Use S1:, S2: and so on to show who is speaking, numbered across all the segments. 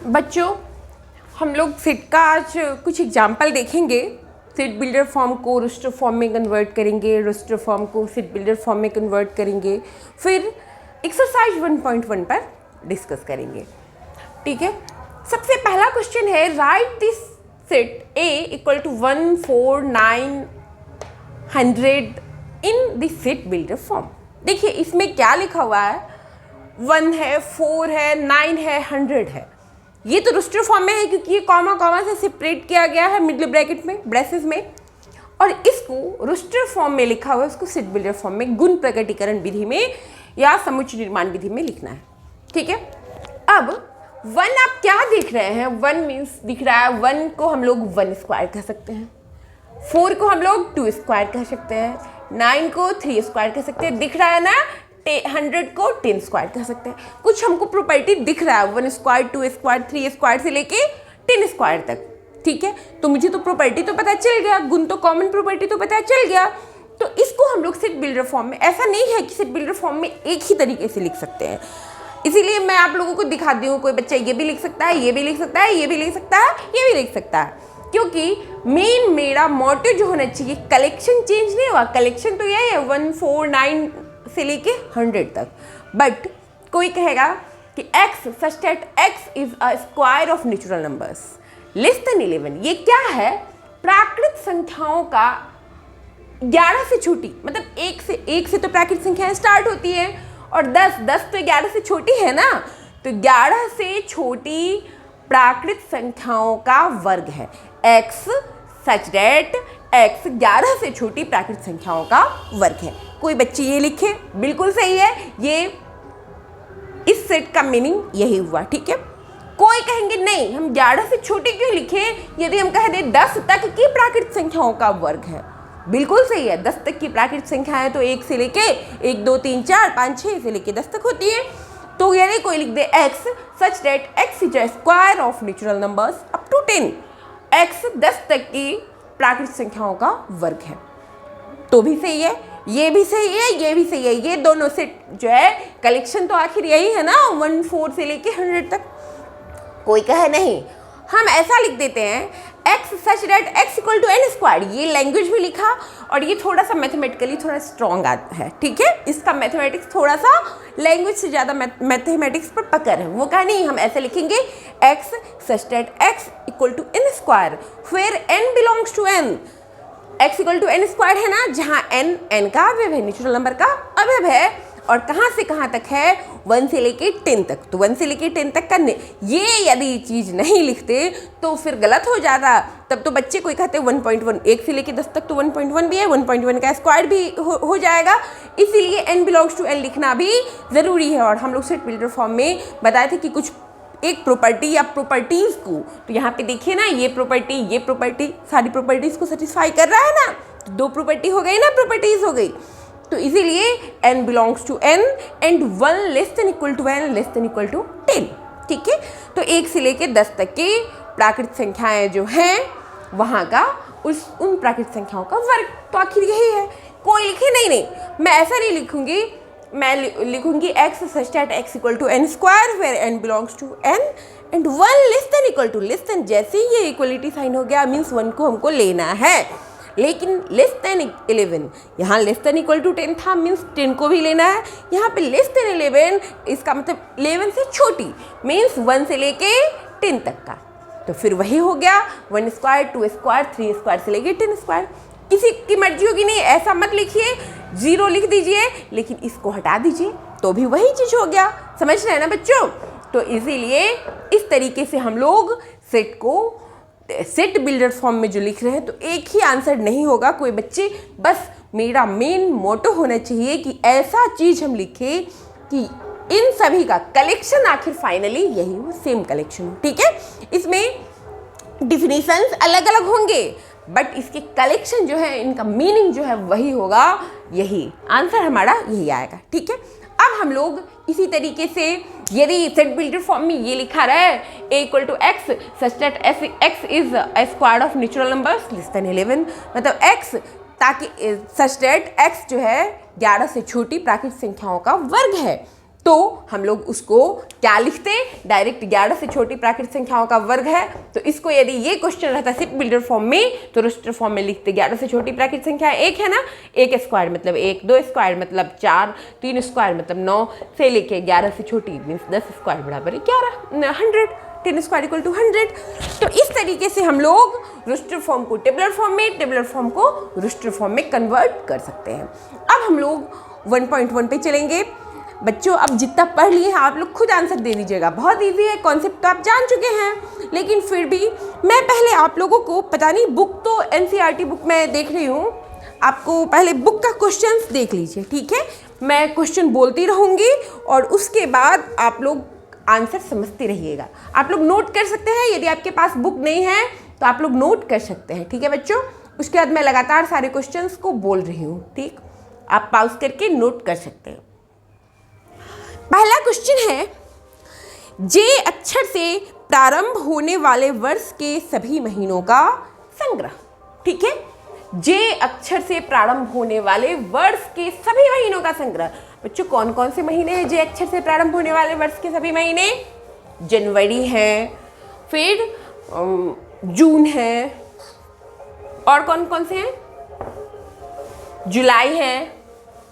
S1: बच्चों, हम लोग सेट का आज कुछ एग्जाम्पल देखेंगे। सेट बिल्डर फॉर्म को रजिस्टर फॉर्म में कन्वर्ट करेंगे, रजिस्टर फॉर्म को सेट बिल्डर फॉर्म में कन्वर्ट करेंगे, फिर एक्सरसाइज 1.1 पर डिस्कस करेंगे। ठीक है, सबसे पहला क्वेश्चन है right this set A equal to 1, 4, 9, 100 in this set builder form. देखिए इसमें क्या लिखा हुआ है, 1 है, 4 है, 9 है, 100 है। ये तो रजिस्टर फॉर्म में है क्योंकि ये कॉमा कॉमा से सेपरेट किया गया है मिडिल ब्रैकेट में, ब्रेसेस में, और इसको रजिस्टर फॉर्म में लिखा हुआ है, उसको सेट बिल्डर फॉर्म में गुण प्रकटीकरण विधि में या समुच्चय निर्माण विधि में लिखना है। ठीक है, अब 1 आप क्या देख रहे हैं, 1 मीन्स दिख रहा है, 1 को हम लोग 1 स्क्वायर कह सकते हैं, 4 को हम लोग 2 स्क्वायर कह सकते हैं, 9 को 3 स्क्वायर कह सकते हैं, दिख रहा है ना, 100 को 10 स्क्वायर कह सकते हैं। कुछ हमको प्रॉपर्टी दिख रहा है 1 स्क्वायर, 2 स्क्वायर, 3 स्क्वायर से लेके 10 स्क्वायर तक। ठीक है, तो मुझे तो प्रॉपर्टी तो पता चल गया, गुण तो कॉमन प्रॉपर्टी तो पता चल गया। तो इसको हम लोग सेट बिल्डर फॉर्म में, ऐसा नहीं है कि सेट बिल्डर फॉर्म में एक ही तरीके से लिख सकते हैं, इसीलिए मैं आप लोगों को दिखा दी हूँ। कोई बच्चा ये भी लिख सकता है, ये भी लिख सकता है, ये भी लिख सकता है, ये भी लिख सकता है, क्योंकि मेन मेरा मोटिव जो होना चाहिए, कलेक्शन चेंज नहीं हुआ। कलेक्शन तो यही है 1, 4, 9 से लेके 100 तक। बट कोई कहेगा कि x such that x is a square of natural numbers less than 11। ये क्या है, प्राकृत संख्याओं का 11 से छोटी, मतलब 1 से तो प्राकृत संख्याएं स्टार्ट होती है, और 10 तो 11 से छोटी है ना, तो 11 से छोटी प्राकृत संख्याओं का वर्ग है x such that x 11 से छोटी प्राकृत संख्याओं का वर्ग है। कोई बच्चे ये लिखे, बिल्कुल सही है, ये इस सेट का मीनिंग यही हुआ। ठीक है, कोई कहेंगे नहीं हम 11 से छोटी क्यों लिखे, यदि हम कह दें 10 तक की प्राकृत संख्याओं का वर्ग है। बिल्कुल सही है, 10 तक की प्राकृत संख्याएं तो 1 से लेके 1, 2, 3, 4, 5, 6 से लेके 10 तक होती है। तो यदि कोई लिख दे x such that x is a square of natural numbers up to 10, x 10 तक की प्राकृत संख्याओं का वर्ग है, तो भी सही है, ये भी सही है, ये भी सही है। ये दोनों सेट जो है कलेक्शन तो आखिर यही है ना, 1, 4 से लेके 100 तक। कोई कहे नहीं, हम ऐसा लिख देते हैं x such that x equal to n square. ये लैंग्वेज भी लिखा, और ये थोड़ा सा मैथमेटिकली थोड़ा स्ट्रॉन्ग है। ठीक है, इसका मैथमेटिक्स थोड़ा सा लैंग्वेज से ज़्यादा मैथमेटिक्स पर पकड़ है। वो कहा नहीं, हम ऐसे लिखेंगे x such that x equal to n square, फिर n belongs to n, x equal to n square है ना, जहाँ n का अवयव है, नेचुरल नंबर का अवयव है, और कहाँ से कहाँ तक है, 1 से लेके 10 तक। तो 1 से लेके 10 तक का ये यदि चीज़ नहीं लिखते तो फिर गलत हो जाता। तब तो बच्चे कोई कहते 1.1, 1 से लेके 10 तक तो 1.1 भी है, 1.1 का स्क्वायर भी हो जाएगा, इसीलिए n बिलोंग्स टू n लिखना भी ज़रूरी है। और हम लोग सेट बिल्डर फॉर्म में बताए थे कि कुछ एक प्रॉपर्टी या प्रॉपर्टीज़ को, तो यहाँ पे देखिए ना, ये प्रॉपर्टी सारी प्रॉपर्टीज़ को सेटिस्फाई कर रहा है ना, तो 2 प्रॉपर्टी हो गई ना, प्रॉपर्टीज़ हो गई। तो इसीलिए n belongs to n and 1 less than equal to n less than equal to 10। ठीक है, तो 1 से लेके 10 तक की प्राकृत संख्याएं जो हैं वहाँ का उन प्राकृत संख्याओं का वर्ग, तो आखिर यही है। कोई लिखे नहीं, मैं ऐसा नहीं लिखूंगी, मैं लिखूंगी x such that x equal to n square where n belongs to n and 1 less than equal to, less than जैसे ही ये इक्वलिटी साइन हो गया मीन्स 1 को हमको लेना है, लेकिन लेस देन 11, यहाँ लेस देन इक्वल टू 10 था मीन्स 10 को भी लेना है। यहाँ पे लेस देन 11, इसका मतलब 11 से छोटी मीन्स 1 से लेके 10 तक का, तो फिर वही हो गया 1 स्क्वायर, 2 स्क्वायर, 3 स्क्वायर से लेके 10 स्क्वायर। किसी की मर्जी होगी नहीं, ऐसा मत लिखिए, 0 लिख दीजिए, लेकिन इसको हटा दीजिए तो भी वही चीज़ हो गया। समझ रहे हैं ना बच्चों? तो इसीलिए इस तरीके से हम लोग सेट को सेट बिल्डर फॉर्म में जो लिख रहे हैं, तो एक ही आंसर नहीं होगा। कोई बच्चे, बस मेरा मेन मोटो होना चाहिए कि ऐसा चीज़ हम लिखें कि इन सभी का कलेक्शन आखिर फाइनली यही हो, सेम कलेक्शन हो। ठीक है, इसमें डिफिनीशंस अलग अलग होंगे, बट इसके कलेक्शन जो है, इनका मीनिंग जो है वही होगा, यही आंसर हमारा यही आएगा। ठीक है, अब हम लोग इसी तरीके से यदि सेट बिल्डर फॉर्म में ये लिखा रहा है a equal to X such that x is a square of natural numbers less than 11, मतलब x ताकि सच दैट x जो है 11 से छोटी प्राकृतिक संख्याओं का वर्ग है, तो हम लोग उसको क्या लिखते, डायरेक्ट 11 से छोटी प्राकृतिक संख्याओं का वर्ग है, तो इसको यदि ये क्वेश्चन रहता सेट बिल्डर फॉर्म में तो रोस्टर फॉर्म में लिखते 11 से छोटी प्राकृतिक संख्या एक है ना, 1 स्क्वायर मतलब 1, 2 स्क्वायर मतलब 4, 3 स्क्वायर मतलब 9 से लेके 11 से छोटी मीन्स 10 स्क्वायर बराबर 11, 100, 10 स्क्वायर इक्वल टू 100। तो इस तरीके से हम लोग रोस्टर फॉर्म को टेबुलर फॉर्म में, टेबुलर फॉर्म को रोस्टर फॉर्म में कन्वर्ट कर सकते हैं। अब हम लोग 1.1 पे चलेंगे। बच्चों अब जितना पढ़ लिए हैं आप लोग खुद आंसर दे दीजिएगा, बहुत इजी है, कॉन्सेप्ट तो आप जान चुके हैं, लेकिन फिर भी मैं पहले आप लोगों को, पता नहीं बुक तो एनसीईआरटी बुक मैं देख रही हूँ, आपको पहले बुक का क्वेश्चंस देख लीजिए, ठीक है। मैं क्वेश्चन बोलती रहूँगी और उसके बाद आप लोग आंसर समझते रहिएगा। आप लोग नोट कर सकते हैं, यदि आपके पास बुक नहीं है तो आप लोग नोट कर सकते हैं, ठीक है बच्चों। उसके बाद मैं लगातार सारे क्वेश्चंस को बोल रही हूँ, ठीक, आप पॉज करके नोट कर सकते हैं। पहला क्वेश्चन है, जे अक्षर से प्रारंभ होने वाले वर्ष के सभी महीनों का संग्रह, ठीक है। जे अक्षर से प्रारंभ होने वाले वर्ष के सभी महीनों का संग्रह। बच्चों कौन कौन से महीने हैं जे अक्षर से प्रारंभ होने वाले वर्ष के सभी महीने? जनवरी है, फिर जून है, और कौन कौन से हैं? जुलाई है।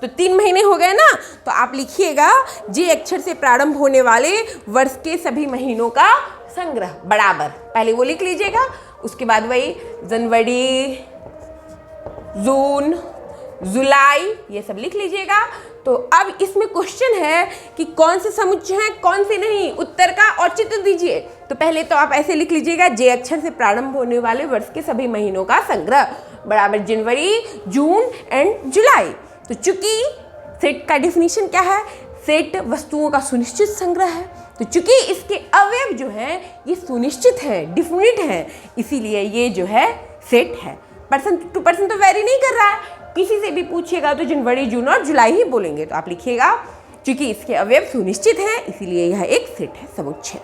S1: तो 3 महीने हो गए ना, तो आप लिखिएगा जे अक्षर से प्रारंभ होने वाले वर्ष के सभी महीनों का संग्रह बराबर, पहले वो लिख लीजिएगा, उसके बाद वही जनवरी, जून, जुलाई, ये सब लिख लीजिएगा। तो अब इसमें क्वेश्चन है कि कौन से समुच्चय हैं, कौन से नहीं, उत्तर का औचित्य दीजिए। तो पहले तो आप ऐसे लिख लीजिएगा, जे अक्षर से प्रारंभ होने वाले वर्ष के सभी महीनों का संग्रह बराबर जनवरी, जून एंड जुलाई। तो चूंकि सेट का डिफिनीशन क्या है, सेट वस्तुओं का सुनिश्चित संग्रह है, तो चूंकि इसके अवयव जो है ये सुनिश्चित है, डिफिनिट है, इसीलिए ये जो है सेट है। पर्सन टू पर्सन तो वेरी नहीं कर रहा है, किसी से भी पूछिएगा तो जनवरी, जून और जुलाई ही बोलेंगे। तो आप लिखिएगा चूंकि इसके अवयव सुनिश्चित हैं इसीलिए यह एक सेट है, समुच्चय।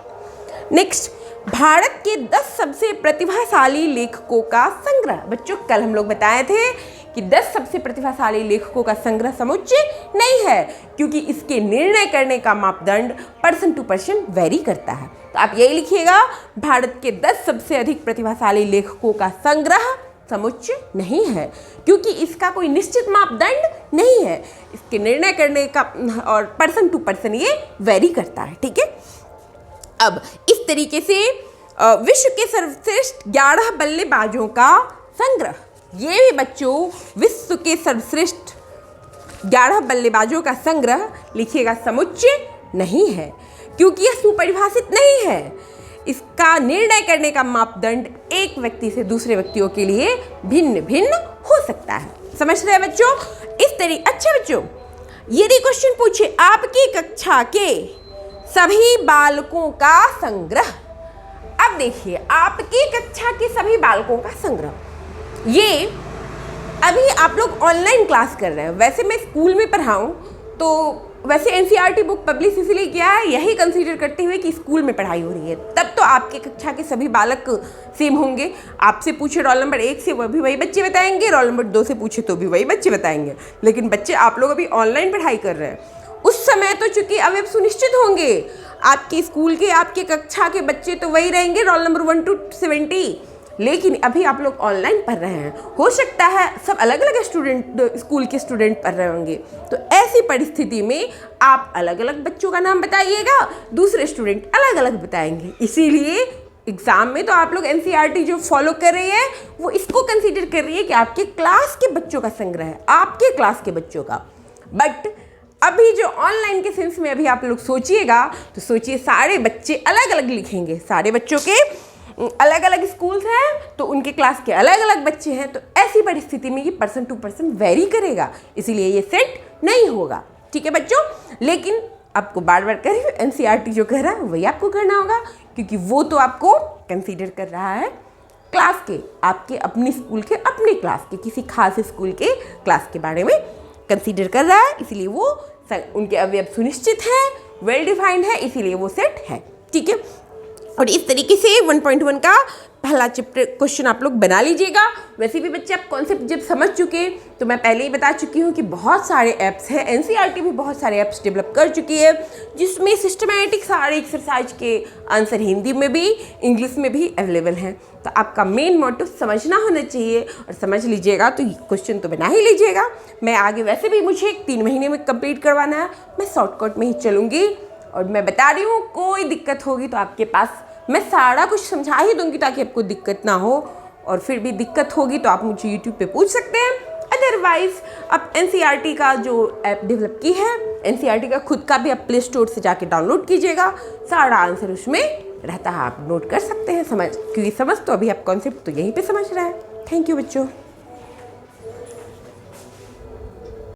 S1: नेक्स्ट, भारत के 10 सबसे प्रतिभाशाली लेखकों का संग्रह। बच्चों कल हम लोग बताए थे कि 10 सबसे प्रतिभाशाली लेखकों का संग्रह समुच्चय नहीं है, क्योंकि इसके निर्णय करने का मापदंड पर्सन टू पर्सन वेरी करता है। तो आप यही लिखिएगा, भारत के 10 सबसे अधिक प्रतिभाशाली लेखकों का संग्रह समुच्चय नहीं है, क्योंकि इसका कोई निश्चित मापदंड नहीं है, इसके निर्णय करने का और पर्सन टू पर्सन ये वेरी करता है, ठीक है। अब इस तरीके से विश्व के सर्वश्रेष्ठ 11 बल्लेबाजों का संग्रह, ये भी बच्चों विश्व के सर्वश्रेष्ठ 11 बल्लेबाजों का संग्रह लिखिएगा समुच्चय नहीं है, क्योंकि यह सुपरिभाषित नहीं है। इसका निर्णय करने का मापदंड एक व्यक्ति से दूसरे व्यक्तियों के लिए भिन्न भिन्न हो सकता है। समझ रहे हैं बच्चों? इस तरीके। अच्छा बच्चों, यदि क्वेश्चन पूछे आपकी कक्षा के सभी बालकों का संग्रह, अब देखिए आपकी कक्षा के सभी बालकों का संग्रह, ये अभी आप लोग ऑनलाइन क्लास कर रहे हैं। वैसे मैं स्कूल में पढ़ाऊँ तो वैसे एनसीईआरटी बुक पब्लिश इसलिए किया है, यही कंसीडर करते हुए कि स्कूल में पढ़ाई हो रही है, तब तो आपके कक्षा के सभी बालक सेम होंगे। आपसे पूछे रोल नंबर 1 से वो भी वही बच्चे बताएंगे, रोल नंबर 2 से पूछे तो भी वही बच्चे बताएंगे। लेकिन बच्चे आप लोग अभी ऑनलाइन पढ़ाई कर रहे हैं, उस समय तो चूंकि अवयव सुनिश्चित होंगे, आपके स्कूल के आपके कक्षा के बच्चे तो वही रहेंगे, रोल नंबर 1 to 70। लेकिन अभी आप लोग ऑनलाइन पढ़ रहे हैं, हो सकता है सब अलग अलग स्टूडेंट स्कूल के स्टूडेंट पढ़ रहे होंगे, तो ऐसी परिस्थिति में आप अलग अलग बच्चों का नाम बताइएगा, दूसरे स्टूडेंट अलग अलग बताएंगे। इसीलिए एग्जाम में तो आप लोग एनसीईआरटी जो फॉलो कर रही है वो इसको कंसीडर कर रही है कि आपके क्लास के बच्चों का संग्रह है, आपके क्लास के बच्चों का। बट अभी जो ऑनलाइन के सेंस में अभी आप लोग सोचिएगा तो सोचिए सारे बच्चे अलग अलग लिखेंगे, सारे बच्चों के अलग अलग स्कूल्स हैं तो उनके क्लास के अलग अलग बच्चे हैं, तो ऐसी परिस्थिति में ये पर्सन टू पर्सन वेरी करेगा, इसीलिए ये सेट नहीं होगा। ठीक है बच्चों, लेकिन आपको बार बार कह रही हूँ एनसीईआरटी जो कह रहा है वही आपको करना होगा, क्योंकि वो तो आपको कंसीडर कर रहा है क्लास के, आपके अपने स्कूल के, अपने क्लास के, किसी खास स्कूल के क्लास के बारे में कंसीडर कर रहा है, इसलिए वो उनके अवयव सुनिश्चित है, वेल डिफाइंड है, इसीलिए वो सेट है। ठीक है, और इस तरीके से 1.1 का पहला चैप्टर क्वेश्चन आप लोग बना लीजिएगा। वैसे भी बच्चे आप कॉन्सेप्ट जब समझ चुके, तो मैं पहले ही बता चुकी हूँ कि बहुत सारे ऐप्स हैं, एनसीईआरटी भी बहुत सारे ऐप्स डेवलप कर चुकी है जिसमें सिस्टमैटिक सारे एक्सरसाइज के आंसर हिंदी में भी इंग्लिश में भी अवेलेबल हैं। तो आपका मेन मोटिव समझना होना चाहिए, और समझ लीजिएगा तो क्वेश्चन तो बना ही लीजिएगा। मैं आगे वैसे भी मुझे 3 महीने में कंप्लीट करवाना है, मैं शॉर्टकट में ही चलूँगी, और मैं बता रही हूँ कोई दिक्कत होगी तो आपके पास मैं सारा कुछ समझा ही दूंगी ताकि आपको दिक्कत ना हो। और फिर भी दिक्कत होगी तो आप मुझे यूट्यूब पे पूछ सकते हैं। अदरवाइज आप एनसीईआरटी का जो ऐप डेवलप की है, एनसीईआरटी का खुद का भी आप प्ले स्टोर से जाके डाउनलोड कीजिएगा, सारा आंसर उसमें रहता है, आप नोट कर सकते हैं। क्योंकि समझ तो अभी आप कॉन्सेप्ट तो यहीं पे समझ रहे हैं। थैंक यू बच्चों।